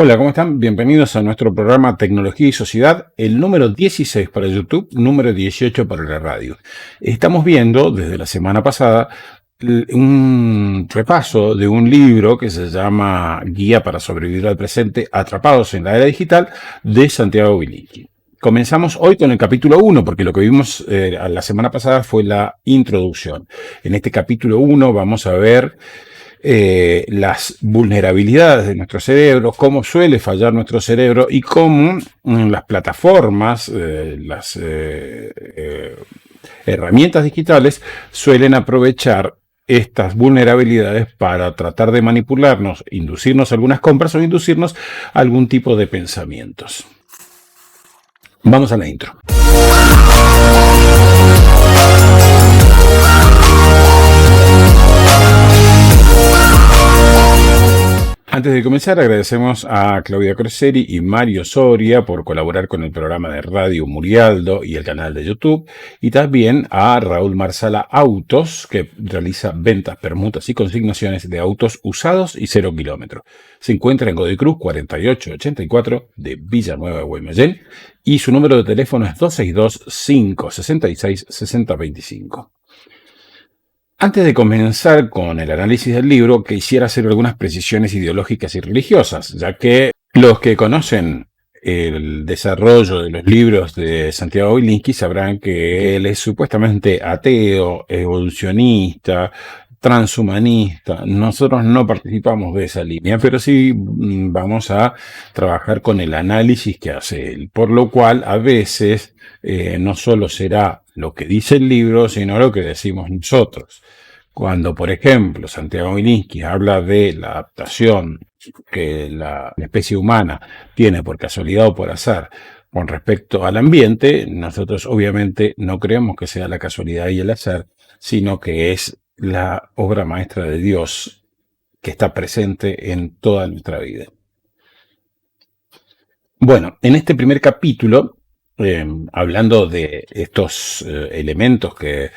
Hola, ¿cómo están? Bienvenidos a nuestro programa Tecnología y Sociedad, el número 16 para YouTube, número 18 para la radio. Estamos viendo desde la semana pasada un repaso de un libro que se llama Guía para sobrevivir al presente, atrapados en la era digital, de Santiago Bilinqui. Comenzamos hoy con el capítulo 1, porque lo que vimos la semana pasada fue la introducción. En este capítulo 1 vamos a ver las vulnerabilidades de nuestro cerebro, cómo suele fallar nuestro cerebro y cómo las plataformas, las herramientas digitales suelen aprovechar estas vulnerabilidades para tratar de manipularnos, inducirnos a algunas compras o inducirnos a algún tipo de pensamientos. Vamos a la intro. Antes de comenzar, agradecemos a Claudia Corseri y Mario Soria por colaborar con el programa de Radio Murialdo y el canal de YouTube, y también a Raúl Marsala Autos, que realiza ventas, permutas y consignaciones de autos usados y 0 kilómetros. Se encuentra en Godoy Cruz 4884 de Villanueva de Guaymallén y su número de teléfono es 262-566-6025. Antes de comenzar con el análisis del libro, quisiera hacer algunas precisiones ideológicas y religiosas, ya que los que conocen el desarrollo de los libros de Santiago Bilinqui sabrán que él es supuestamente ateo, evolucionista, transhumanista. Nosotros no participamos de esa línea, pero sí vamos a trabajar con el análisis que hace él, por lo cual a veces no solo será lo que dice el libro, sino lo que decimos nosotros. Cuando, por ejemplo, Santiago Bilinqui habla de la adaptación que la especie humana tiene por casualidad o por azar con respecto al ambiente, nosotros obviamente no creemos que sea la casualidad y el azar, sino que es la obra maestra de Dios que está presente en toda nuestra vida. Bueno, en este primer capítulo, hablando de estos elementos que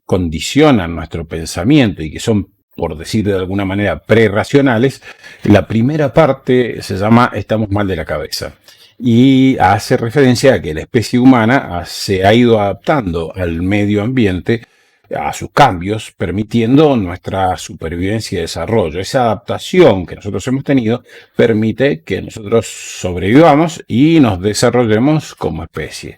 condicionan nuestro pensamiento y que son, por decir de alguna manera, prerracionales, la primera parte se llama Estamos mal de la cabeza y hace referencia a que la especie humana se ha ido adaptando al medio ambiente, a sus cambios, permitiendo nuestra supervivencia y desarrollo. Esa adaptación que nosotros hemos tenido permite que nosotros sobrevivamos y nos desarrollemos como especie.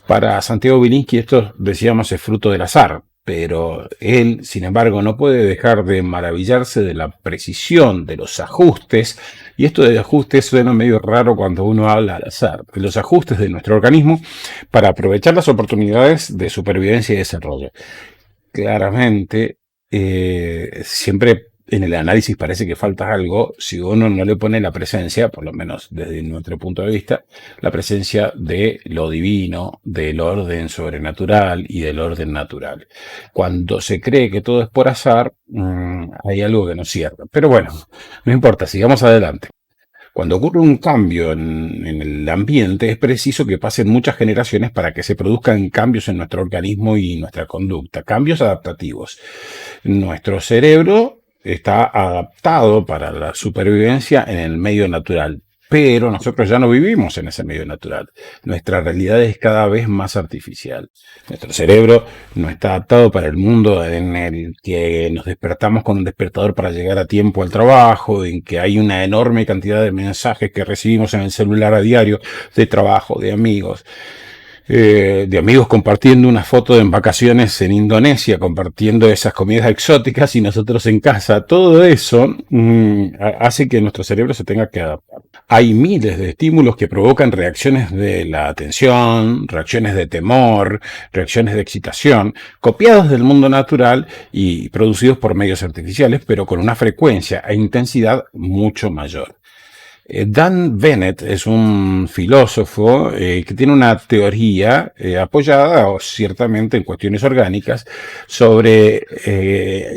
Para Santiago Bilinqui esto, decíamos, es fruto del azar, pero él, sin embargo, no puede dejar de maravillarse de la precisión, de los ajustes, y esto de ajustes suena medio raro cuando uno habla al azar, de los ajustes de nuestro organismo para aprovechar las oportunidades de supervivencia y desarrollo. Claramente, siempre en el análisis parece que falta algo si uno no le pone la presencia, por lo menos desde nuestro punto de vista, la presencia de lo divino, del orden sobrenatural y del orden natural. Cuando se cree que todo es por azar, hay algo que no cierra. Pero bueno, no importa, sigamos adelante. Cuando ocurre un cambio en el ambiente, es preciso que pasen muchas generaciones para que se produzcan cambios en nuestro organismo y nuestra conducta, cambios adaptativos. Nuestro cerebro está adaptado para la supervivencia en el medio natural, pero nosotros ya no vivimos en ese medio natural. Nuestra realidad es cada vez más artificial. Nuestro cerebro no está adaptado para el mundo en el que nos despertamos con un despertador para llegar a tiempo al trabajo, en que hay una enorme cantidad de mensajes que recibimos en el celular a diario, de trabajo, de amigos compartiendo una foto en vacaciones en Indonesia, compartiendo esas comidas exóticas y nosotros en casa. Todo eso hace que nuestro cerebro se tenga que adaptar. Hay miles de estímulos que provocan reacciones de la atención, reacciones de temor, reacciones de excitación, copiados del mundo natural y producidos por medios artificiales, pero con una frecuencia e intensidad mucho mayor. Dan Bennett es un filósofo que tiene una teoría apoyada ciertamente en cuestiones orgánicas sobre,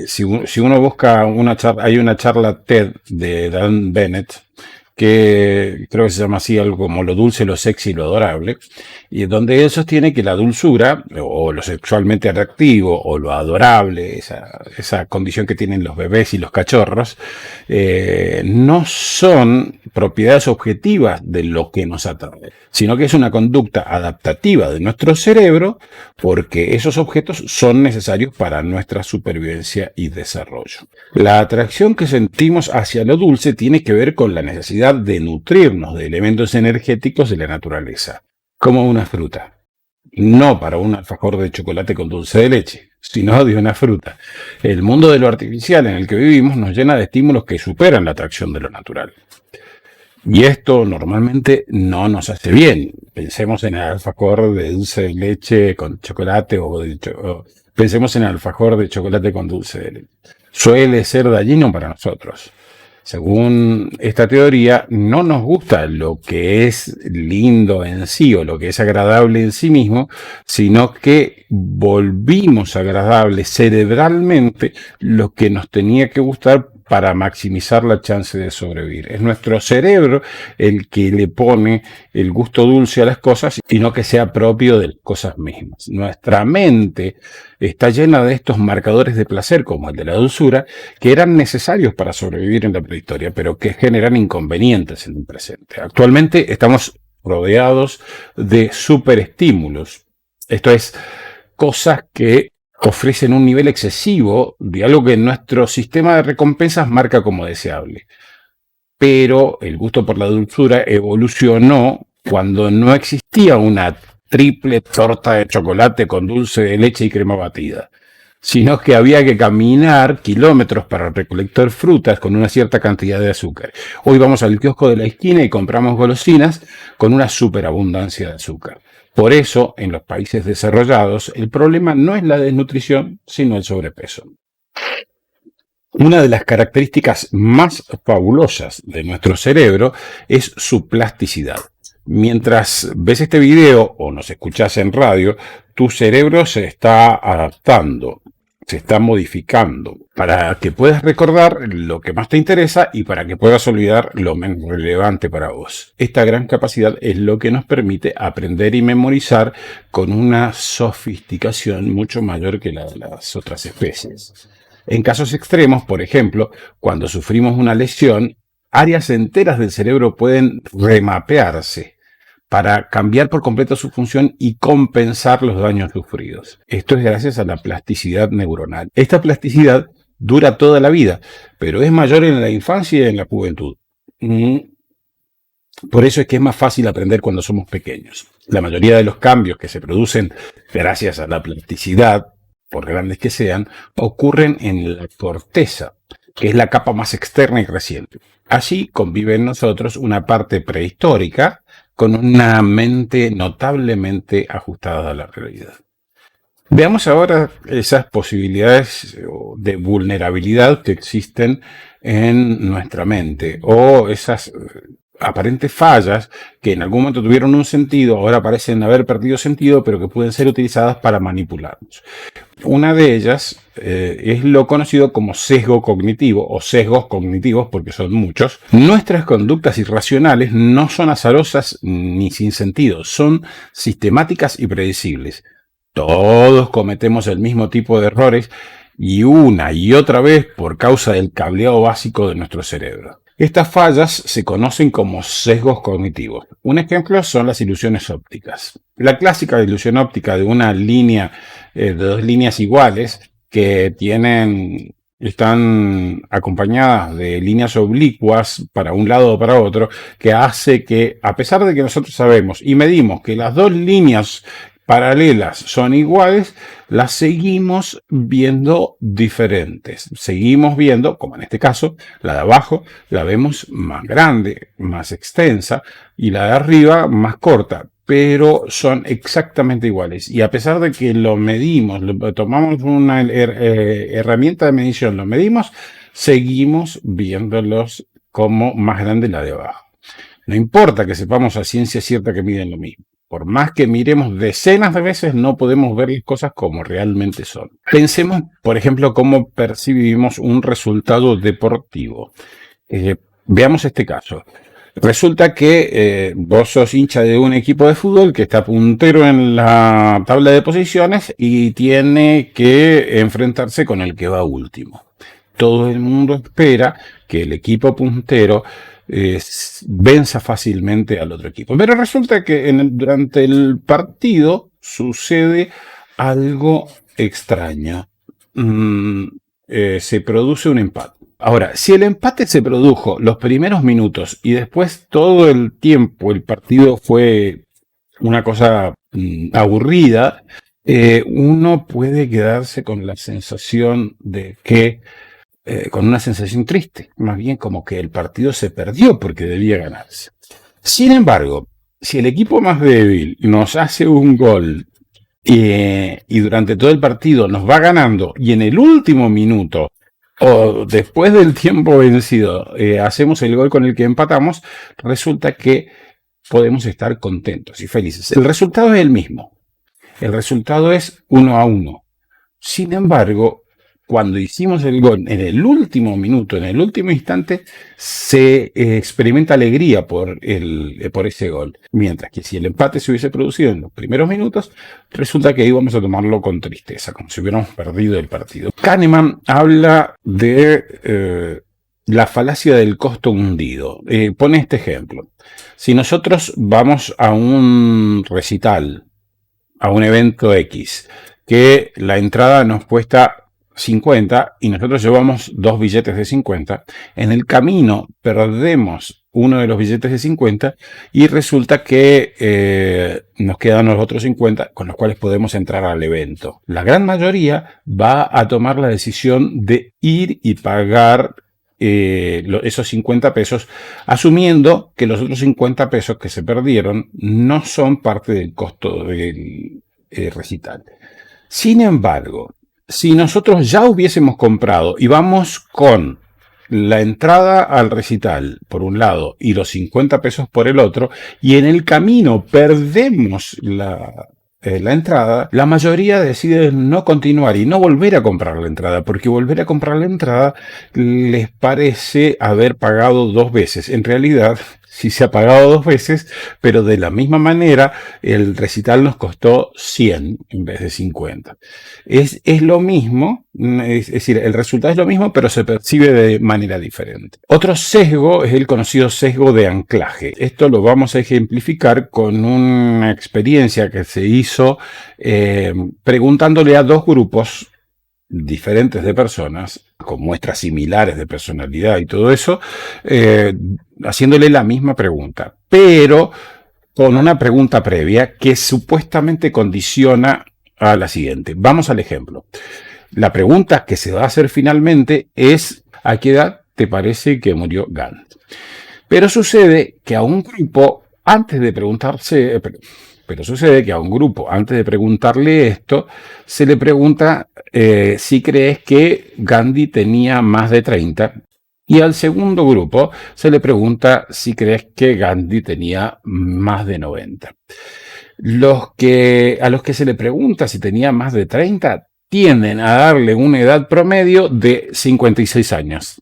si uno busca una charla, hay una charla TED de Dan Bennett que creo que se llama así algo como lo dulce, lo sexy y lo adorable, y donde él sostiene que la dulzura, o lo sexualmente atractivo, o lo adorable, esa condición que tienen los bebés y los cachorros, no son propiedades objetivas de lo que nos atrae, sino que es una conducta adaptativa de nuestro cerebro porque esos objetos son necesarios para nuestra supervivencia y desarrollo. La atracción que sentimos hacia lo dulce tiene que ver con la necesidad de nutrirnos de elementos energéticos de la naturaleza, como una fruta. No para un alfajor de chocolate con dulce de leche, sino de una fruta. El mundo de lo artificial en el que vivimos nos llena de estímulos que superan la atracción de lo natural. Y esto normalmente no nos hace bien. Pensemos en el alfajor de dulce de leche con chocolate o pensemos en el alfajor de chocolate con dulce de leche. Suele ser dañino para nosotros. Según esta teoría, no nos gusta lo que es lindo en sí o lo que es agradable en sí mismo, sino que volvimos agradable cerebralmente lo que nos tenía que gustar para maximizar la chance de sobrevivir. Es nuestro cerebro el que le pone el gusto dulce a las cosas y no que sea propio de las cosas mismas. Nuestra mente está llena de estos marcadores de placer, como el de la dulzura, que eran necesarios para sobrevivir en la prehistoria, pero que generan inconvenientes en el presente. Actualmente estamos rodeados de superestímulos. Esto es, cosas que ofrecen un nivel excesivo de algo que nuestro sistema de recompensas marca como deseable. Pero el gusto por la dulzura evolucionó cuando no existía una triple torta de chocolate con dulce de leche y crema batida, sino que había que caminar kilómetros para recolectar frutas con una cierta cantidad de azúcar. Hoy vamos al kiosco de la esquina y compramos golosinas con una superabundancia de azúcar. Por eso, en los países desarrollados, el problema no es la desnutrición, sino el sobrepeso. Una de las características más fabulosas de nuestro cerebro es su plasticidad. Mientras ves este video o nos escuchas en radio, tu cerebro se está adaptando, se está modificando para que puedas recordar lo que más te interesa y para que puedas olvidar lo menos relevante para vos. Esta gran capacidad es lo que nos permite aprender y memorizar con una sofisticación mucho mayor que la de las otras especies. En casos extremos, por ejemplo, cuando sufrimos una lesión, áreas enteras del cerebro pueden remapearse para cambiar por completo su función y compensar los daños sufridos. Esto es gracias a la plasticidad neuronal. Esta plasticidad dura toda la vida, pero es mayor en la infancia y en la juventud. Por eso es que es más fácil aprender cuando somos pequeños. La mayoría de los cambios que se producen gracias a la plasticidad, por grandes que sean, ocurren en la corteza, que es la capa más externa y reciente. Allí convive en nosotros una parte prehistórica con una mente notablemente ajustada a la realidad. Veamos ahora esas posibilidades de vulnerabilidad que existen en nuestra mente o esas aparentes fallas que en algún momento tuvieron un sentido, ahora parecen haber perdido sentido, pero que pueden ser utilizadas para manipularnos. Una de ellas es lo conocido como sesgo cognitivo o sesgos cognitivos, porque son muchos. Nuestras conductas irracionales no son azarosas ni sin sentido, son sistemáticas y predecibles. Todos cometemos el mismo tipo de errores y una y otra vez por causa del cableado básico de nuestro cerebro. Estas fallas se conocen como sesgos cognitivos. Un ejemplo son las ilusiones ópticas. La clásica ilusión óptica de una línea, de dos líneas iguales que están acompañadas de líneas oblicuas para un lado o para otro, que hace que, a pesar de que nosotros sabemos y medimos que las dos líneas paralelas son iguales, las seguimos viendo diferentes. Seguimos viendo, como en este caso, la de abajo la vemos más grande, más extensa, y la de arriba más corta, pero son exactamente iguales. Y a pesar de que lo medimos, tomamos una herramienta de medición, lo medimos, seguimos viéndolos como más grande la de abajo. No importa que sepamos a ciencia cierta que miden lo mismo. Por más que miremos decenas de veces, no podemos ver las cosas como realmente son. Pensemos, por ejemplo, cómo percibimos un resultado deportivo. Veamos este caso. Resulta que vos sos hincha de un equipo de fútbol que está puntero en la tabla de posiciones y tiene que enfrentarse con el que va último. Todo el mundo espera que el equipo puntero venza fácilmente al otro equipo. Pero resulta que durante el partido sucede algo extraño. Se produce un empate. Ahora, si el empate se produjo los primeros minutos y después todo el tiempo el partido fue una cosa aburrida, uno puede quedarse con la sensación de que, con una sensación triste, más bien como que el partido se perdió porque debía ganarse. Sin embargo, si el equipo más débil nos hace un gol y durante todo el partido nos va ganando y en el último minuto o después del tiempo vencido hacemos el gol con el que empatamos, resulta que podemos estar contentos y felices. El resultado es el mismo. El resultado es 1-1. Sin embargo, cuando hicimos el gol en el último minuto, en el último instante, se experimenta alegría por ese gol. Mientras que si el empate se hubiese producido en los primeros minutos, resulta que íbamos a tomarlo con tristeza, como si hubiéramos perdido el partido. Kahneman habla de la falacia del costo hundido. Pone este ejemplo. Si nosotros vamos a un recital, a un evento X, que la entrada nos cuesta 50 y nosotros llevamos 2 billetes de 50, en el camino perdemos uno de los billetes de 50 y resulta que nos quedan los otros 50 con los cuales podemos entrar al evento. La gran mayoría va a tomar la decisión de ir y pagar esos 50 pesos, asumiendo que los otros 50 pesos que se perdieron no son parte del costo del recital. Sin embargo, si nosotros ya hubiésemos comprado y vamos con la entrada al recital por un lado y los 50 pesos por el otro, y en el camino perdemos la entrada, la mayoría decide no continuar y no volver a comprar la entrada, porque volver a comprar la entrada les parece haber pagado 2 veces. En realidad, sí se ha pagado 2 veces, pero de la misma manera el recital nos costó 100 en vez de 50. Es lo mismo, es decir, el resultado es lo mismo, pero se percibe de manera diferente. Otro sesgo es el conocido sesgo de anclaje. Esto lo vamos a ejemplificar con una experiencia que se hizo preguntándole a 2 grupos diferentes de personas, con muestras similares de personalidad y todo eso, haciéndole la misma pregunta, pero con una pregunta previa que supuestamente condiciona a la siguiente. Vamos al ejemplo. La pregunta que se va a hacer finalmente es: ¿a qué edad te parece que murió Gandhi? Pero sucede que a un grupo, antes de preguntarse... Pero sucede que a un grupo, antes de preguntarle esto, se le pregunta si crees que Gandhi tenía más de 30. Y al segundo grupo se le pregunta si crees que Gandhi tenía más de 90. A los que se le pregunta si tenía más de 30 tienden a darle una edad promedio de 56 años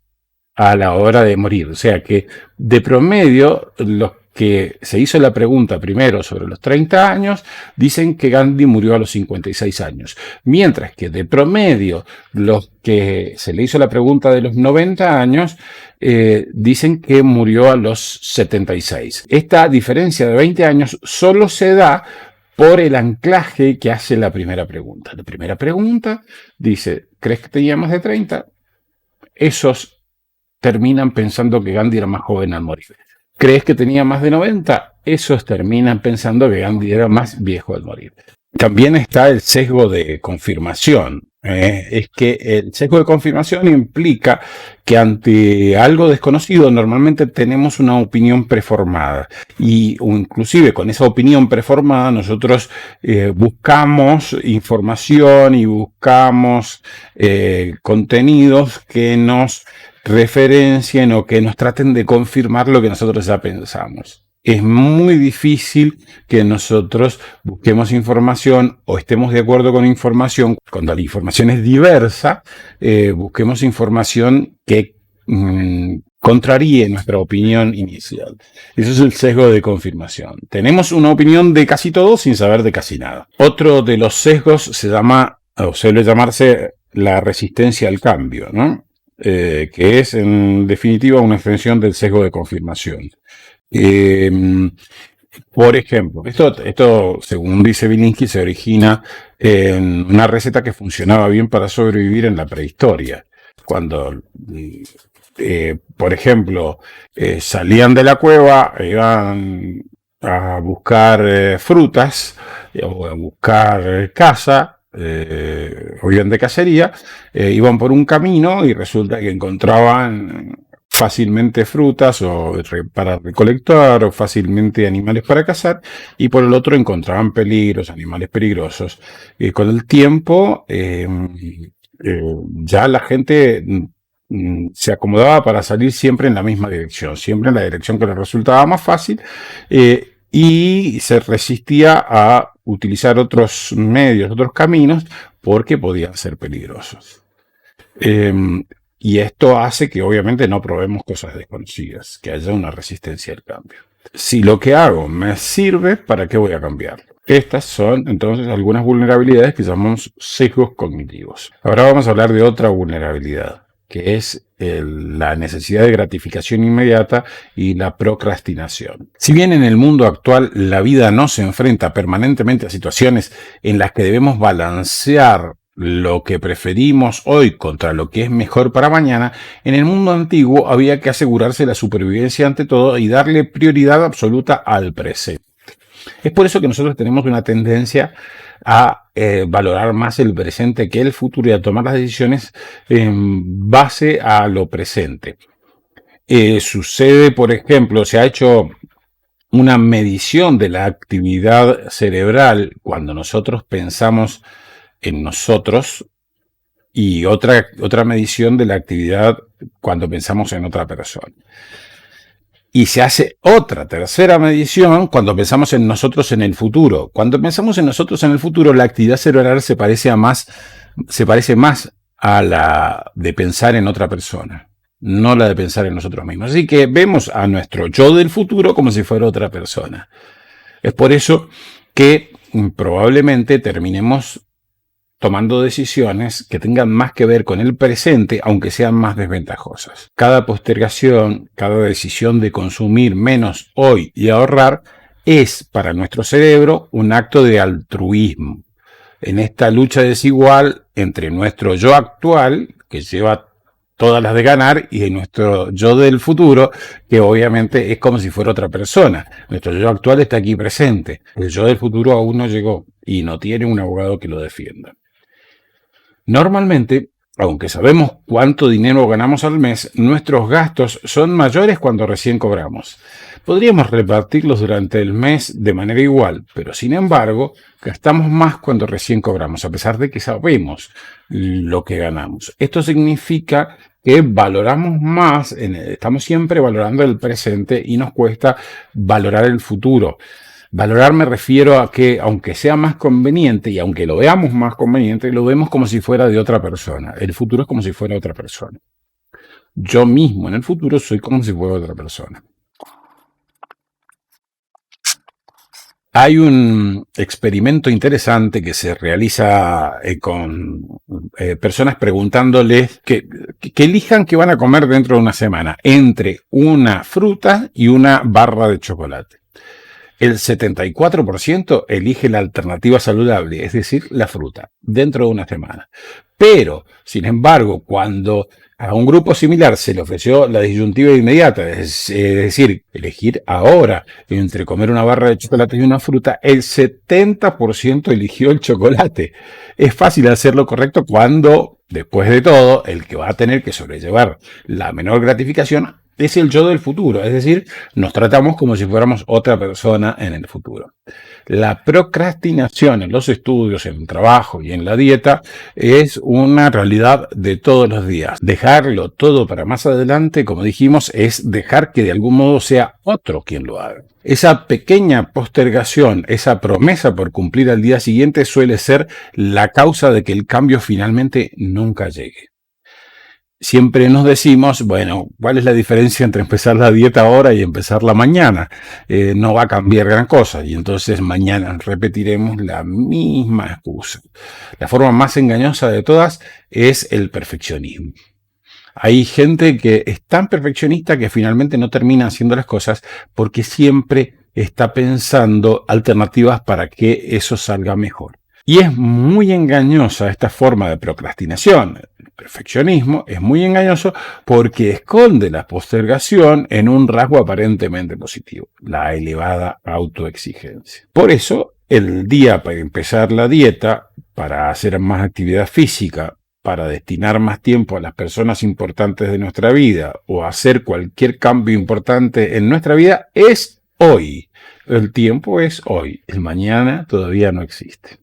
a la hora de morir. O sea que de promedio los que se hizo la pregunta primero sobre los 30 años, dicen que Gandhi murió a los 56 años. Mientras que de promedio, los que se le hizo la pregunta de los 90 años, dicen que murió a los 76. Esta diferencia de 20 años solo se da por el anclaje que hace la primera pregunta. La primera pregunta dice: ¿crees que tenía más de 30? Esos terminan pensando que Gandhi era más joven al morir. ¿Crees que tenía más de 90? Esos terminan pensando que Gandhi era más viejo al morir. También está el sesgo de confirmación. Es que el sesgo de confirmación implica que ante algo desconocido normalmente tenemos una opinión preformada y inclusive con esa opinión preformada nosotros buscamos información y buscamos contenidos que nos referencien o que nos traten de confirmar lo que nosotros ya pensamos. Es muy difícil que nosotros busquemos información o estemos de acuerdo con información. Cuando la información es diversa, busquemos información que contraríe nuestra opinión inicial. Eso es el sesgo de confirmación. Tenemos una opinión de casi todo sin saber de casi nada. Otro de los sesgos se llama, o suele llamarse, la resistencia al cambio, ¿no? Que es en definitiva una extensión del sesgo de confirmación. Por ejemplo, esto, según dice Bilinsky, se origina en una receta que funcionaba bien para sobrevivir en la prehistoria. Cuando, por ejemplo, salían de la cueva, iban a buscar frutas o a buscar caza, o iban de cacería, iban por un camino y resulta que encontraban fácilmente frutas para recolectar o fácilmente animales para cazar, y por el otro encontraban peligros, animales peligrosos. Y con el tiempo ya la gente se acomodaba para salir siempre en la misma dirección, siempre en la dirección que les resultaba más fácil, y se resistía a utilizar otros medios, otros caminos, porque podían ser peligrosos. Y esto hace que obviamente no probemos cosas desconocidas, que haya una resistencia al cambio. Si lo que hago me sirve, ¿para qué voy a cambiarlo? Estas son entonces algunas vulnerabilidades que llamamos sesgos cognitivos. Ahora vamos a hablar de otra vulnerabilidad, que es la necesidad de gratificación inmediata y la procrastinación. Si bien en el mundo actual la vida no se enfrenta permanentemente a situaciones en las que debemos balancear lo que preferimos hoy contra lo que es mejor para mañana, en el mundo antiguo había que asegurarse la supervivencia ante todo y darle prioridad absoluta al presente. Es por eso que nosotros tenemos una tendencia a valorar más el presente que el futuro y a tomar las decisiones en base a lo presente. Sucede, por ejemplo, se ha hecho una medición de la actividad cerebral cuando nosotros pensamos en nosotros, y otra medición de la actividad cuando pensamos en otra persona. Y se hace otra tercera medición cuando pensamos en nosotros en el futuro. Cuando pensamos en nosotros en el futuro, la actividad cerebral se parece más a la de pensar en otra persona, no la de pensar en nosotros mismos. Así que vemos a nuestro yo del futuro como si fuera otra persona. Es por eso que probablemente terminemos tomando decisiones que tengan más que ver con el presente, aunque sean más desventajosas. Cada postergación, cada decisión de consumir menos hoy y ahorrar es para nuestro cerebro un acto de altruismo. En esta lucha desigual entre nuestro yo actual, que lleva todas las de ganar, y nuestro yo del futuro, que obviamente es como si fuera otra persona. Nuestro yo actual está aquí presente. El yo del futuro aún no llegó y no tiene un abogado que lo defienda. Normalmente, aunque sabemos cuánto dinero ganamos al mes, nuestros gastos son mayores cuando recién cobramos. Podríamos repartirlos durante el mes de manera igual, pero sin embargo, gastamos más cuando recién cobramos, a pesar de que sabemos lo que ganamos. Esto significa que valoramos más, estamos siempre valorando el presente y nos cuesta valorar el futuro. Valorar me refiero a que, aunque sea más conveniente y aunque lo veamos más conveniente, lo vemos como si fuera de otra persona. El futuro es como si fuera otra persona. Yo mismo en el futuro soy como si fuera otra persona. Hay un experimento interesante que se realiza con personas preguntándoles que elijan qué van a comer dentro de una semana, entre una fruta y una barra de chocolate. El 74% elige la alternativa saludable, es decir, la fruta, dentro de una semana. Pero, sin embargo, cuando a un grupo similar se le ofreció la disyuntiva inmediata, es decir, elegir ahora entre comer una barra de chocolate y una fruta, el 70% eligió el chocolate. Es fácil hacer lo correcto cuando, después de todo, el que va a tener que sobrellevar la menor gratificación es el yo del futuro, es decir, nos tratamos como si fuéramos otra persona en el futuro. La procrastinación en los estudios, en el trabajo y en la dieta es una realidad de todos los días. Dejarlo todo para más adelante, como dijimos, es dejar que de algún modo sea otro quien lo haga. Esa pequeña postergación, esa promesa por cumplir al día siguiente suele ser la causa de que el cambio finalmente nunca llegue. siempre nos decimos, bueno, ¿cuál es la diferencia entre empezar la dieta ahora y empezarla mañana? No va a cambiar gran cosa y entonces mañana repetiremos la misma excusa. La forma más engañosa de todas es el perfeccionismo. Hay gente que es tan perfeccionista que finalmente no termina haciendo las cosas porque siempre está pensando alternativas para que eso salga mejor. Y es muy engañosa esta forma de procrastinación. El perfeccionismo es muy engañoso porque esconde la postergación en un rasgo aparentemente positivo, la elevada autoexigencia. Por eso, el día para empezar la dieta, para hacer más actividad física, para destinar más tiempo a las personas importantes de nuestra vida o hacer cualquier cambio importante en nuestra vida es hoy. El tiempo es hoy. El mañana todavía no existe.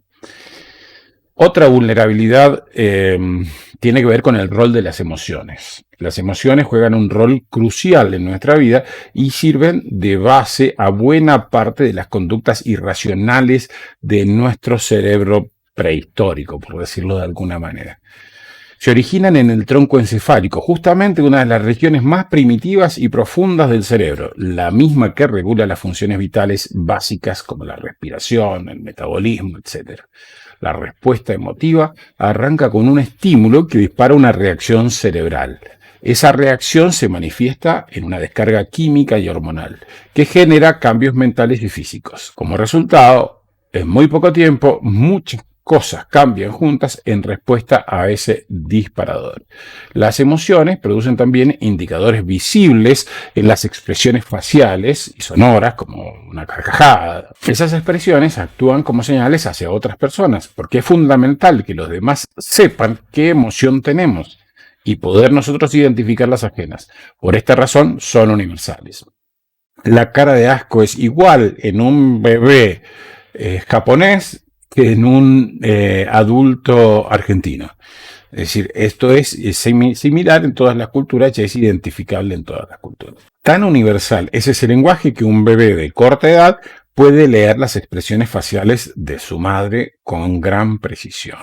Otra vulnerabilidad tiene que ver con el rol de las emociones. Las emociones juegan un rol crucial en nuestra vida y sirven de base a buena parte de las conductas irracionales de nuestro cerebro prehistórico, por decirlo de alguna manera. Se originan en el tronco encefálico, justamente una de las regiones más primitivas y profundas del cerebro, la misma que regula las funciones vitales básicas como la respiración, el metabolismo, etc. La respuesta emotiva arranca con un estímulo que dispara una reacción cerebral. Esa reacción se manifiesta en una descarga química y hormonal, que genera cambios mentales y físicos. Como resultado, en muy poco tiempo, muchas cosas cambian juntas en respuesta a ese disparador. Las emociones producen también indicadores visibles en las expresiones faciales y sonoras, como una carcajada. Esas expresiones actúan como señales hacia otras personas, porque es fundamental que los demás sepan qué emoción tenemos y poder nosotros identificar las ajenas. Por esta razón, son universales. La cara de asco es igual en un bebé japonés que en un adulto argentino. Es decir, esto es similar en todas las culturas y es identificable en todas las culturas. Tan universal es ese lenguaje que un bebé de corta edad puede leer las expresiones faciales de su madre con gran precisión.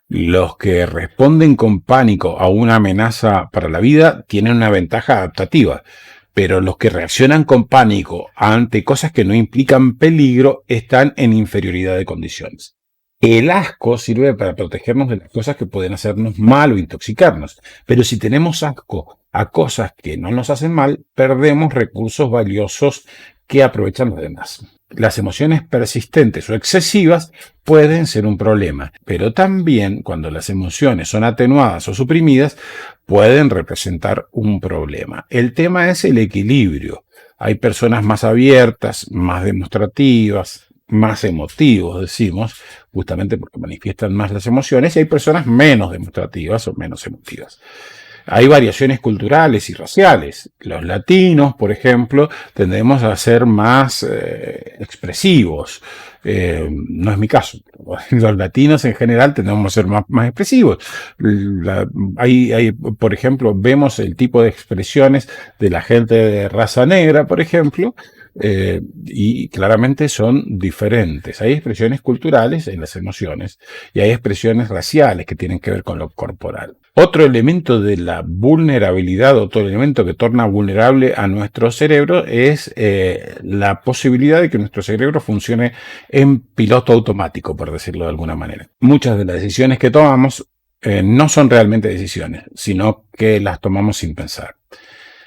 Los que responden con pánico a una amenaza para la vida tienen una ventaja adaptativa, pero los que reaccionan con pánico ante cosas que no implican peligro están en inferioridad de condiciones. El asco sirve para protegernos de las cosas que pueden hacernos mal o intoxicarnos, pero si tenemos asco a cosas que no nos hacen mal, perdemos recursos valiosos que aprovechan los demás. Las emociones persistentes o excesivas pueden ser un problema, pero también cuando las emociones son atenuadas o suprimidas, pueden representar un problema. El tema es el equilibrio. Hay personas más abiertas, más demostrativas, más emotivos, decimos, justamente porque manifiestan más las emociones, y hay personas menos demostrativas o menos emotivas. Hay variaciones culturales y raciales. Los latinos, por ejemplo, tendemos a ser más expresivos. No es mi caso. Los latinos en general tendemos a ser más expresivos. Por ejemplo, vemos el tipo de expresiones de la gente de raza negra, por ejemplo, y claramente son diferentes. Hay expresiones culturales en las emociones y hay expresiones raciales que tienen que ver con lo corporal. Otro elemento de la vulnerabilidad, otro elemento que torna vulnerable a nuestro cerebro es la posibilidad de que nuestro cerebro funcione en piloto automático, por decirlo de alguna manera. Muchas de las decisiones que tomamos no son realmente decisiones, sino que las tomamos sin pensar.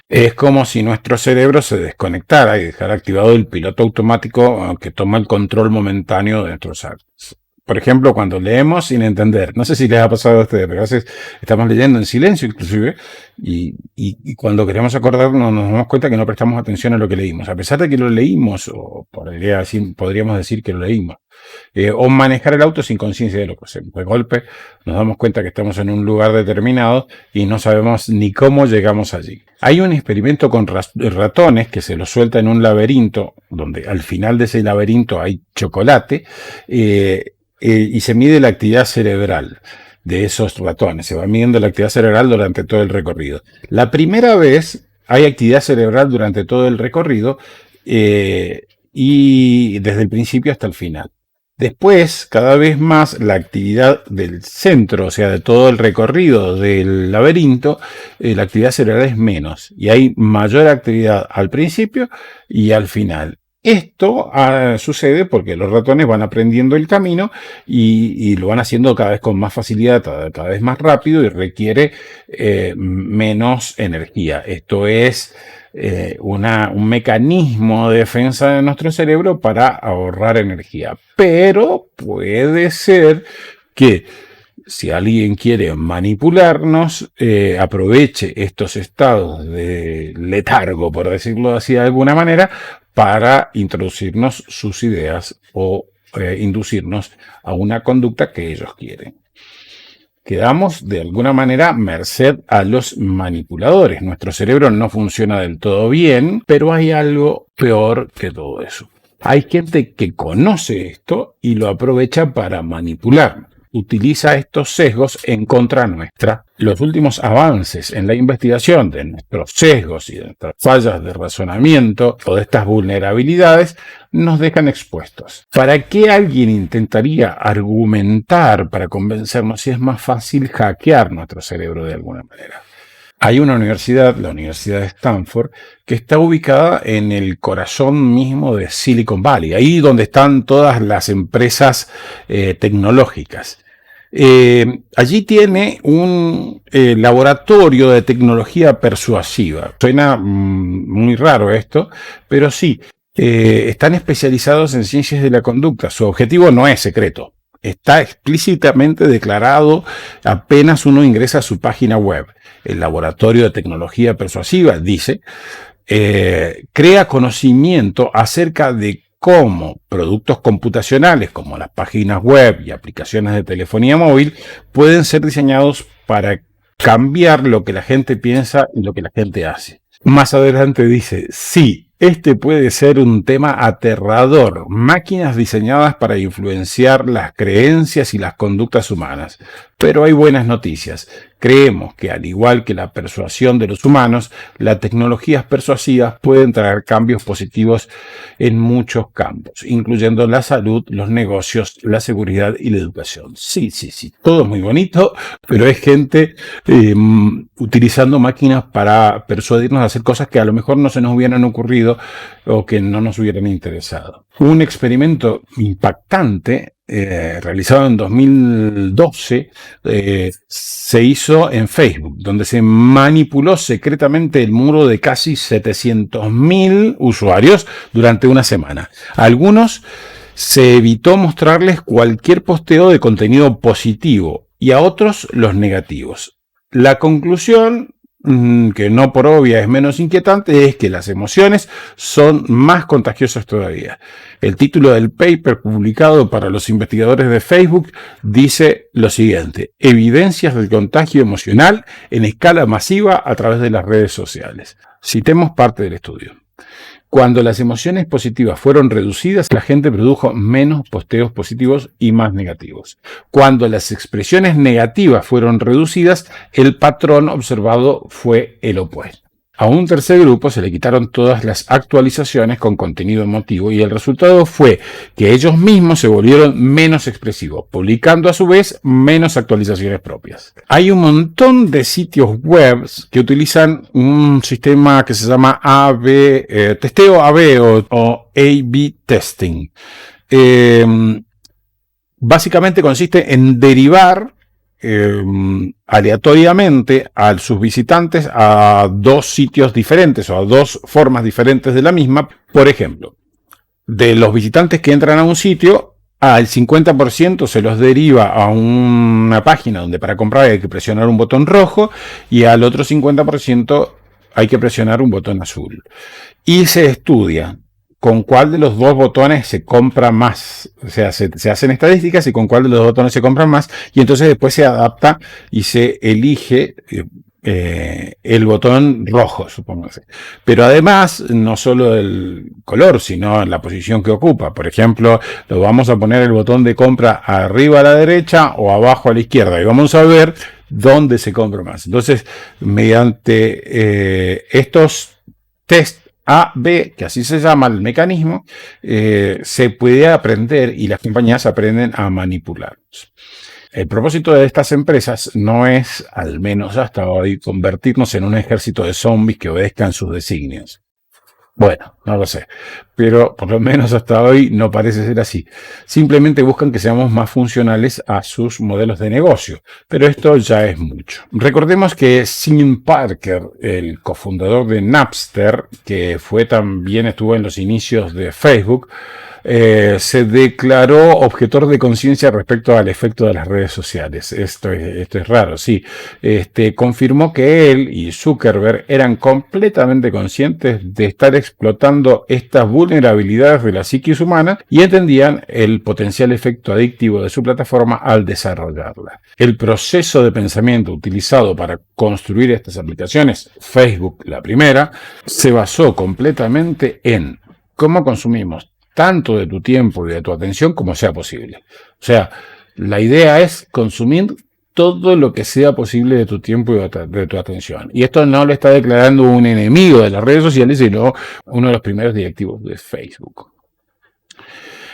Es como si nuestro cerebro se desconectara y dejara activado el piloto automático que toma el control momentáneo de nuestros actos. Por ejemplo, cuando leemos sin entender, no sé si les ha pasado a ustedes, pero a veces estamos leyendo en silencio inclusive, y cuando queremos acordarnos nos damos cuenta que no prestamos atención a lo que leímos, a pesar de que lo leímos, o podríamos decir que lo leímos. O manejar el auto sin conciencia de lo que hacemos. De golpe nos damos cuenta que estamos en un lugar determinado y no sabemos ni cómo llegamos allí. Hay un experimento con ratones que se los suelta en un laberinto, donde al final de ese laberinto hay chocolate, y se mide la actividad cerebral de esos ratones. Se va midiendo la actividad cerebral durante todo el recorrido. La primera vez hay actividad cerebral durante todo el recorrido y desde el principio hasta el final. Después, cada vez más, la actividad del centro, o sea, de todo el recorrido del laberinto, la actividad cerebral es menos y hay mayor actividad al principio y al final. Esto sucede porque los ratones van aprendiendo el camino y lo van haciendo cada vez con más facilidad, cada vez más rápido y requiere menos energía. Esto es un mecanismo de defensa de nuestro cerebro para ahorrar energía. Pero puede ser que si alguien quiere manipularnos, aproveche estos estados de letargo, por decirlo así de alguna manera, para introducirnos sus ideas o inducirnos a una conducta que ellos quieren. Quedamos de alguna manera merced a los manipuladores. Nuestro cerebro no funciona del todo bien, pero hay algo peor que todo eso. Hay gente que conoce esto y lo aprovecha para manipular. Utiliza estos sesgos en contra nuestra. Los últimos avances en la investigación de nuestros sesgos y de nuestras fallas de razonamiento o de estas vulnerabilidades nos dejan expuestos. ¿Para qué alguien intentaría argumentar para convencernos si es más fácil hackear nuestro cerebro de alguna manera? Hay una universidad, la Universidad de Stanford, que está ubicada en el corazón mismo de Silicon Valley, ahí donde están todas las empresas tecnológicas. Allí tiene un laboratorio de tecnología persuasiva. Suena muy raro esto, pero sí, están especializados en ciencias de la conducta. Su objetivo no es secreto. Está explícitamente declarado apenas uno ingresa a su página web. El laboratorio de tecnología persuasiva dice, crea conocimiento acerca de cómo productos computacionales como las páginas web y aplicaciones de telefonía móvil pueden ser diseñados para cambiar lo que la gente piensa y lo que la gente hace. Más adelante dice, sí, este puede ser un tema aterrador. Máquinas diseñadas para influenciar las creencias y las conductas humanas. Pero hay buenas noticias. Creemos que, al igual que la persuasión de los humanos, las tecnologías persuasivas pueden traer cambios positivos en muchos campos, incluyendo la salud, los negocios, la seguridad y la educación. Sí, todo es muy bonito, pero es gente utilizando máquinas para persuadirnos a hacer cosas que a lo mejor no se nos hubieran ocurrido o que no nos hubieran interesado. Un experimento impactante realizado en 2012 se hizo en Facebook, donde se manipuló secretamente el muro de casi 700.000 usuarios durante una semana. A algunos se evitó mostrarles cualquier posteo de contenido positivo y a otros los negativos. La conclusión, que no por obvia es menos inquietante, es que las emociones son más contagiosas todavía. El título del paper publicado para los investigadores de Facebook dice lo siguiente: evidencias del contagio emocional en escala masiva a través de las redes sociales. Citemos parte del estudio. Cuando las emociones positivas fueron reducidas, la gente produjo menos posteos positivos y más negativos. Cuando las expresiones negativas fueron reducidas, el patrón observado fue el opuesto. A un tercer grupo se le quitaron todas las actualizaciones con contenido emotivo y el resultado fue que ellos mismos se volvieron menos expresivos, publicando a su vez menos actualizaciones propias. Hay un montón de sitios web que utilizan un sistema que se llama testeo AB o A/B testing. Básicamente consiste en derivar aleatoriamente a sus visitantes a dos sitios diferentes o a dos formas diferentes de la misma. Por ejemplo, de los visitantes que entran a un sitio, al 50% se los deriva a una página donde para comprar hay que presionar un botón rojo y al otro 50% hay que presionar un botón azul. Y se estudia con cuál de los dos botones se compra más. O sea, se hacen estadísticas y con cuál de los dos botones se compran más. Y entonces después se adapta y se elige el botón rojo, supóngase. Pero además, no solo el color, sino la posición que ocupa. Por ejemplo, lo vamos a poner el botón de compra arriba a la derecha o abajo a la izquierda. Y vamos a ver dónde se compra más. Entonces, mediante estos test A, B, que así se llama el mecanismo, se puede aprender y las compañías aprenden a manipularlos. El propósito de estas empresas no es, al menos hasta hoy, convertirnos en un ejército de zombies que obedezcan sus designios. Bueno, no lo sé, pero por lo menos hasta hoy no parece ser así. Simplemente buscan que seamos más funcionales a sus modelos de negocio, pero esto ya es mucho. Recordemos que Sean Parker, el cofundador de Napster, que también estuvo en los inicios de Facebook, se declaró objetor de conciencia respecto al efecto de las redes sociales. Esto es raro, sí. Confirmó que él y Zuckerberg eran completamente conscientes de estar explotando estas vulnerabilidades de la psiquis humana y entendían el potencial efecto adictivo de su plataforma al desarrollarla. El proceso de pensamiento utilizado para construir estas aplicaciones, Facebook la primera, se basó completamente en cómo consumimos tanto de tu tiempo y de tu atención como sea posible. O sea, la idea es consumir todo lo que sea posible de tu tiempo y de tu atención. Y esto no lo está declarando un enemigo de las redes sociales, sino uno de los primeros directivos de Facebook.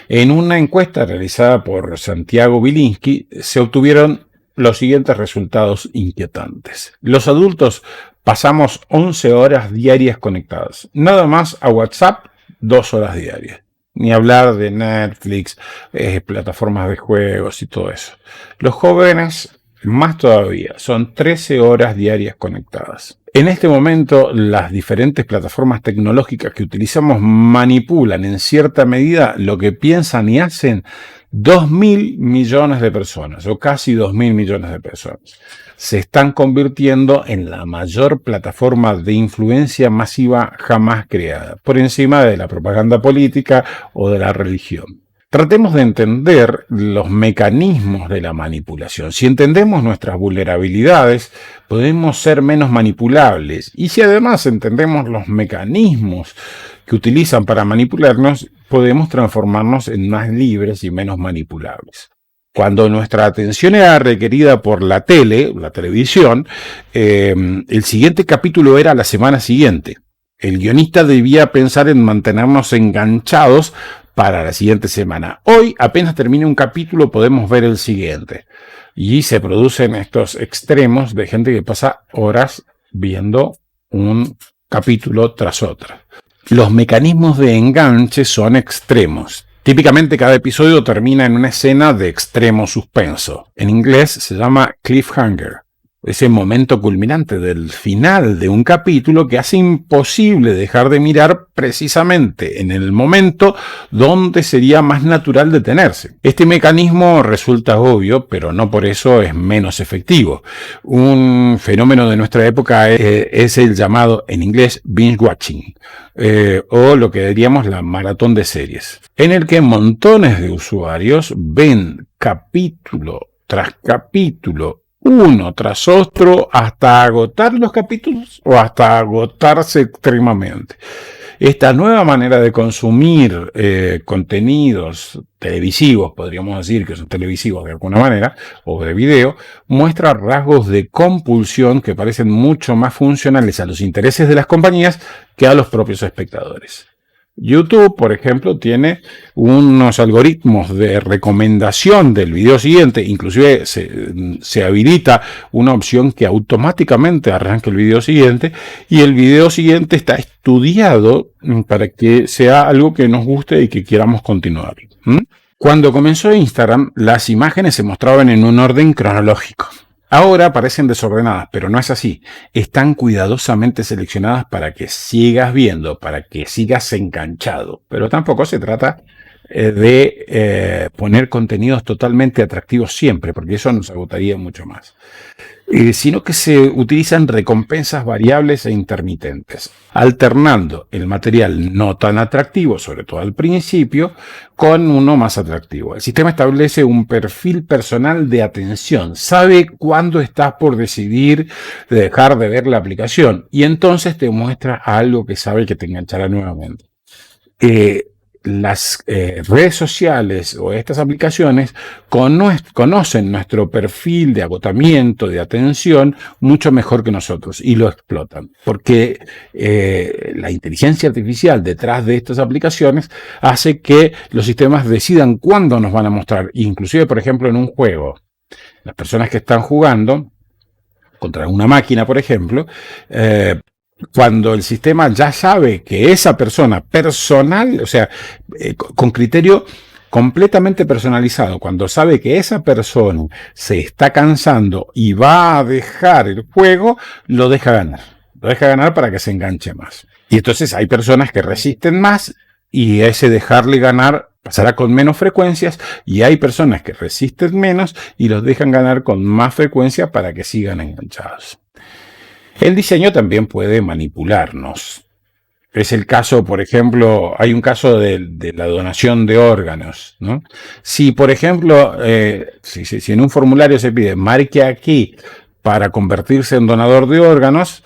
En una encuesta realizada por Santiago Bilinsky, se obtuvieron los siguientes resultados inquietantes. Los adultos pasamos 11 horas diarias conectadas. Nada más a WhatsApp, 2 horas diarias. Ni hablar de Netflix, plataformas de juegos y todo eso. Los jóvenes, más todavía, son 13 horas diarias conectadas. En este momento, las diferentes plataformas tecnológicas que utilizamos manipulan en cierta medida lo que piensan y hacen 2.000 millones de personas, o casi 2.000 millones de personas. Se están convirtiendo en la mayor plataforma de influencia masiva jamás creada, por encima de la propaganda política o de la religión. Tratemos de entender los mecanismos de la manipulación. Si entendemos nuestras vulnerabilidades, podemos ser menos manipulables. Y si además entendemos los mecanismos que utilizan para manipularnos, podemos transformarnos en más libres y menos manipulables. Cuando nuestra atención era requerida por la televisión, el siguiente capítulo era la semana siguiente. El guionista debía pensar en mantenernos enganchados para la siguiente semana. Hoy, apenas termina un capítulo, podemos ver el siguiente. Y se producen estos extremos de gente que pasa horas viendo un capítulo tras otro. Los mecanismos de enganche son extremos. Típicamente cada episodio termina en una escena de extremo suspenso. En inglés se llama cliffhanger. Ese momento culminante del final de un capítulo que hace imposible dejar de mirar precisamente en el momento donde sería más natural detenerse. Este mecanismo resulta obvio, pero no por eso es menos efectivo. Un fenómeno de nuestra época es el llamado en inglés binge watching, o lo que diríamos la maratón de series, en el que montones de usuarios ven capítulo tras capítulo, uno tras otro, hasta agotar los capítulos o hasta agotarse extremadamente. Esta nueva manera de consumir contenidos televisivos, podríamos decir que son televisivos de alguna manera, o de video, muestra rasgos de compulsión que parecen mucho más funcionales a los intereses de las compañías que a los propios espectadores. YouTube, por ejemplo, tiene unos algoritmos de recomendación del video siguiente, inclusive se habilita una opción que automáticamente arranca el video siguiente, y el video siguiente está estudiado para que sea algo que nos guste y que queramos continuar. Cuando comenzó Instagram, las imágenes se mostraban en un orden cronológico. Ahora parecen desordenadas, pero no es así. Están cuidadosamente seleccionadas para que sigas viendo, para que sigas enganchado. Pero tampoco se trata de poner contenidos totalmente atractivos siempre, porque eso nos agotaría mucho más. Sino que se utilizan recompensas variables e intermitentes, alternando el material no tan atractivo, sobre todo al principio, con uno más atractivo. El sistema establece un perfil personal de atención, sabe cuándo estás por decidir de dejar de ver la aplicación y entonces te muestra algo que sabe que te enganchará nuevamente. las redes sociales o estas aplicaciones conocen nuestro perfil de agotamiento, de atención, mucho mejor que nosotros y lo explotan. Porque la inteligencia artificial detrás de estas aplicaciones hace que los sistemas decidan cuándo nos van a mostrar. Inclusive, por ejemplo, en un juego, las personas que están jugando contra una máquina, por ejemplo, cuando el sistema ya sabe que esa persona personal, o sea, con criterio completamente personalizado, cuando sabe que esa persona se está cansando y va a dejar el juego, lo deja ganar. Lo deja ganar para que se enganche más. Y entonces hay personas que resisten más y ese dejarle ganar pasará con menos frecuencias, y hay personas que resisten menos y los dejan ganar con más frecuencia para que sigan enganchados. El diseño también puede manipularnos. Es el caso, por ejemplo, hay un caso de la donación de órganos, ¿no? Si, por ejemplo, si en un formulario se pide marque aquí para convertirse en donador de órganos,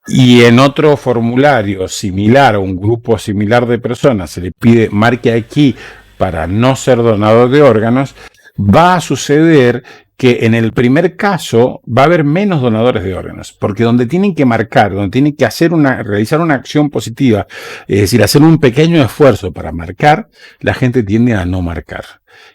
y en otro formulario similar o un grupo similar de personas se le pide marque aquí para no ser donador de órganos, va a suceder que en el primer caso va a haber menos donadores de órganos, porque donde tienen que marcar, donde tienen que realizar una acción positiva, es decir, hacer un pequeño esfuerzo para marcar, la gente tiende a no marcar.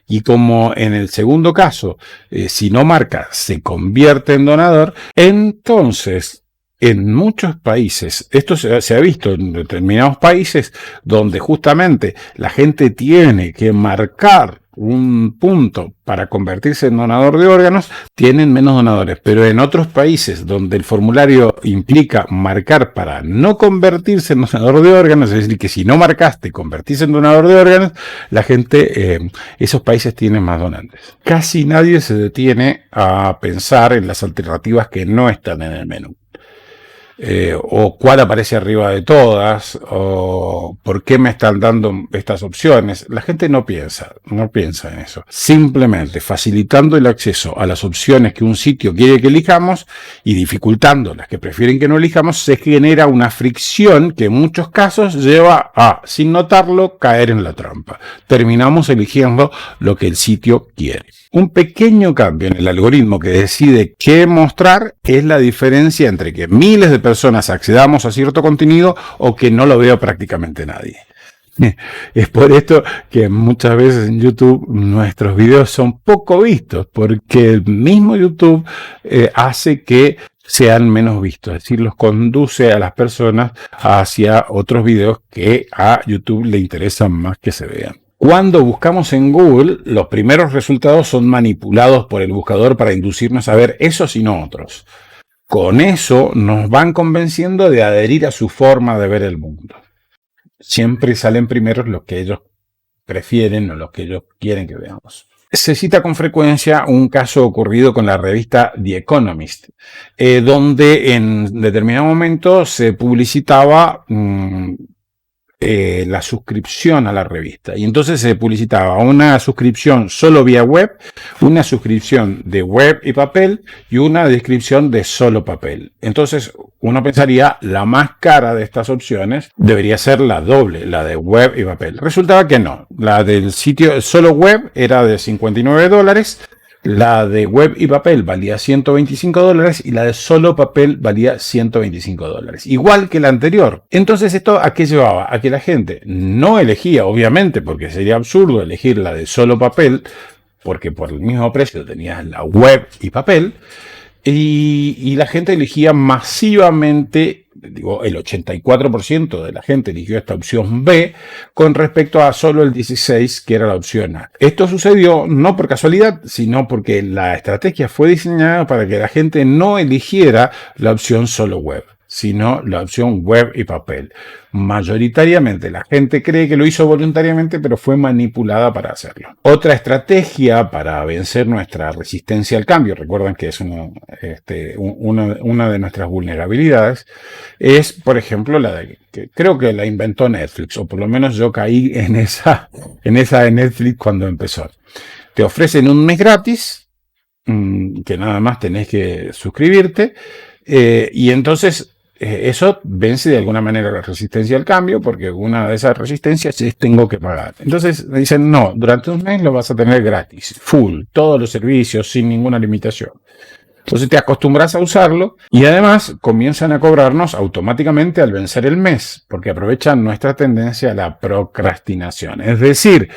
Y como en el segundo caso, si no marca, se convierte en donador, entonces en muchos países, esto se ha visto en determinados países donde justamente la gente tiene que marcar un punto para convertirse en donador de órganos, tienen menos donadores. Pero en otros países donde el formulario implica marcar para no convertirse en donador de órganos, es decir, que si no marcaste convertirse en donador de órganos, la gente, esos países tienen más donantes. Casi nadie se detiene a pensar en las alternativas que no están en el menú. O cuál aparece arriba de todas, o por qué me están dando estas opciones. La gente no piensa en eso. Simplemente facilitando el acceso a las opciones que un sitio quiere que elijamos y dificultando las que prefieren que no elijamos, se genera una fricción que en muchos casos lleva a, sin notarlo, caer en la trampa. Terminamos eligiendo lo que el sitio quiere. Un pequeño cambio en el algoritmo que decide qué mostrar es la diferencia entre que miles de personas accedamos a cierto contenido o que no lo vea prácticamente nadie. Es por esto que muchas veces en YouTube nuestros videos son poco vistos, porque el mismo YouTube hace que sean menos vistos, es decir, los conduce a las personas hacia otros videos que a YouTube le interesan más que se vean. Cuando buscamos en Google, los primeros resultados son manipulados por el buscador para inducirnos a ver esos y no otros. Con eso nos van convenciendo de adherir a su forma de ver el mundo. Siempre salen primeros los que ellos prefieren o los que ellos quieren que veamos. Se cita con frecuencia un caso ocurrido con la revista The Economist, donde en determinado momento se publicitaba la suscripción a la revista. Y entonces se publicitaba una suscripción solo vía web, una suscripción de web y papel y una descripción de solo papel. Entonces uno pensaría la más cara de estas opciones debería ser la doble, la de web y papel. Resultaba que no. La del sitio solo web era de $59. La de web y papel valía $125 y la de solo papel valía $125. Igual que la anterior. Entonces, ¿esto a qué llevaba? A que la gente no elegía, obviamente, porque sería absurdo elegir la de solo papel, porque por el mismo precio tenías la web y papel, y la gente elegía masivamente, digo, el 84% de la gente eligió esta opción B con respecto a solo el 16% que era la opción A. Esto sucedió no por casualidad, sino porque la estrategia fue diseñada para que la gente no eligiera la opción solo web, sino la opción web y papel. Mayoritariamente la gente cree que lo hizo voluntariamente, pero fue manipulada para hacerlo. Otra estrategia para vencer nuestra resistencia al cambio, recuerden que es una de nuestras vulnerabilidades, es, por ejemplo, la de que creo que la inventó Netflix, o por lo menos yo caí en esa de Netflix cuando empezó. Te ofrecen un mes gratis, que nada más tenés que suscribirte, y entonces eso vence de alguna manera la resistencia al cambio, porque una de esas resistencias es tengo que pagar. Entonces me dicen, no, durante un mes lo vas a tener gratis, full, todos los servicios, sin ninguna limitación. Entonces te acostumbras a usarlo y además comienzan a cobrarnos automáticamente al vencer el mes, porque aprovechan nuestra tendencia a la procrastinación. Es decir,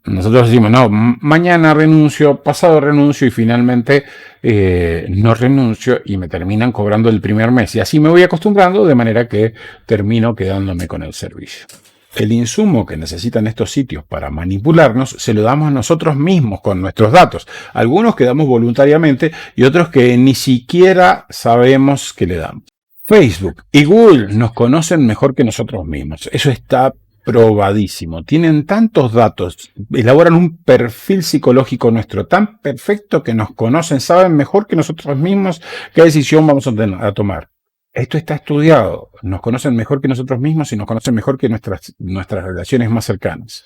nosotros decimos, no, mañana renuncio, pasado renuncio y finalmente no renuncio y me terminan cobrando el primer mes. Y así me voy acostumbrando de manera que termino quedándome con el servicio. El insumo que necesitan estos sitios para manipularnos se lo damos a nosotros mismos con nuestros datos. Algunos que damos voluntariamente y otros que ni siquiera sabemos que le damos. Facebook y Google nos conocen mejor que nosotros mismos. Eso está probadísimo. Tienen tantos datos, elaboran un perfil psicológico nuestro tan perfecto que nos conocen, saben mejor que nosotros mismos qué decisión vamos a tomar. Esto está estudiado, nos conocen mejor que nosotros mismos y nos conocen mejor que nuestras relaciones más cercanas.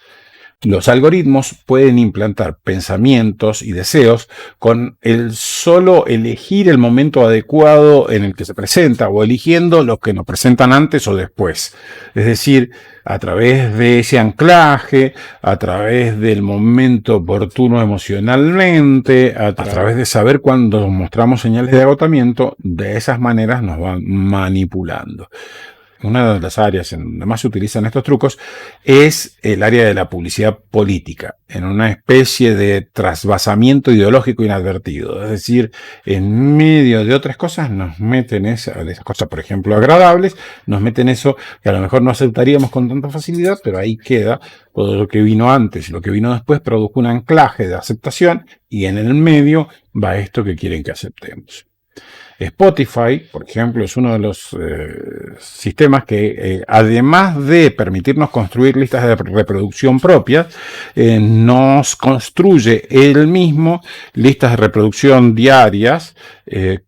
Los algoritmos pueden implantar pensamientos y deseos con el solo elegir el momento adecuado en el que se presenta o eligiendo los que nos presentan antes o después. Es decir, a través de ese anclaje, a través del momento oportuno emocionalmente, a través de saber cuándo mostramos señales de agotamiento, de esas maneras nos van manipulando. Una de las áreas en donde más se utilizan estos trucos es el área de la publicidad política, en una especie de trasvasamiento ideológico inadvertido. Es decir, en medio de otras cosas nos meten esas cosas, por ejemplo, agradables, nos meten eso que a lo mejor no aceptaríamos con tanta facilidad, pero ahí queda. Todo lo que vino antes y lo que vino después produjo un anclaje de aceptación y en el medio va esto que quieren que aceptemos. Spotify, por ejemplo, es uno de los sistemas que, además de permitirnos construir listas de reproducción propias, nos construye él mismo listas de reproducción diarias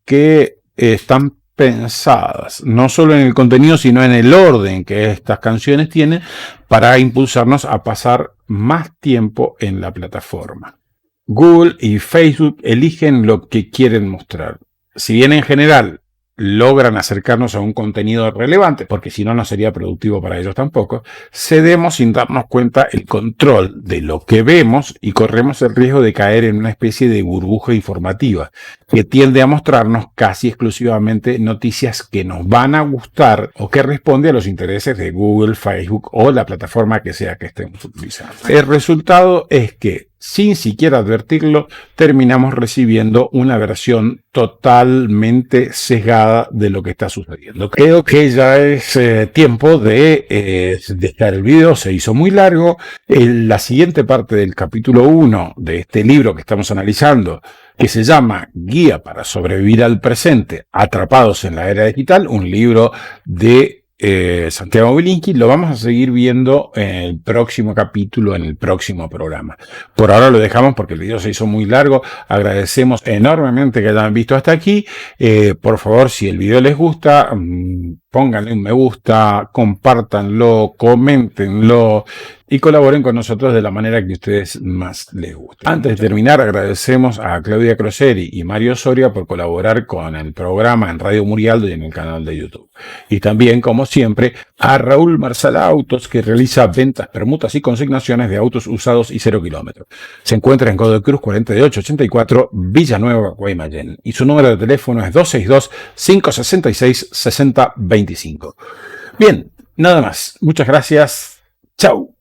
que están pensadas, no solo en el contenido, sino en el orden que estas canciones tienen para impulsarnos a pasar más tiempo en la plataforma. Google y Facebook eligen lo que quieren mostrar. Si bien en general logran acercarnos a un contenido relevante, porque si no, no sería productivo para ellos tampoco, cedemos sin darnos cuenta el control de lo que vemos y corremos el riesgo de caer en una especie de burbuja informativa que tiende a mostrarnos casi exclusivamente noticias que nos van a gustar o que responde a los intereses de Google, Facebook o la plataforma que sea que estemos utilizando. El resultado es que, sin siquiera advertirlo, terminamos recibiendo una versión totalmente sesgada de lo que está sucediendo. Creo que ya es tiempo de dejar el video, se hizo muy largo. La siguiente parte del capítulo 1 de este libro que estamos analizando, que se llama Guía para sobrevivir al presente, atrapados en la era digital, un libro de Santiago Bilinsky, lo vamos a seguir viendo en el próximo capítulo, en el próximo programa. Por ahora lo dejamos porque el video se hizo muy largo. Agradecemos enormemente que hayan visto hasta aquí. Por favor, si el video les gusta, pónganle un me gusta, compártanlo, coméntenlo y colaboren con nosotros de la manera que a ustedes más les guste. Antes de terminar, agradecemos a Claudia Croseri y Mario Soria por colaborar con el programa en Radio Murialdo y en el canal de YouTube. Y también, como siempre, a Raúl Marsala Autos, que realiza ventas, permutas y consignaciones de autos usados y 0 kilómetros. Se encuentra en Godoy Cruz 4884, Villanueva, Guaymallén. Y su número de teléfono es 262-566-6025. Bien, nada más. Muchas gracias. Chau.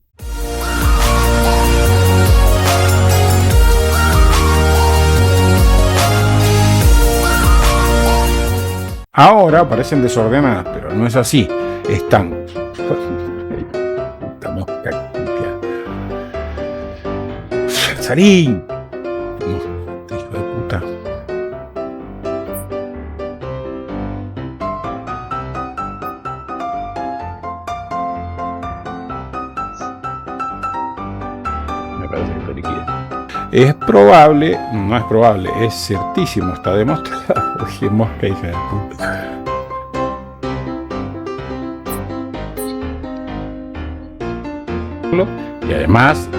Ahora parecen desordenadas, pero no es así. Están. Estamos. ¡Salí! Hijo de puta. Me parece que lo liquidé. Es probable, no es probable, es certísimo, está demostrado. Dije mosca, hija de puta. Y además,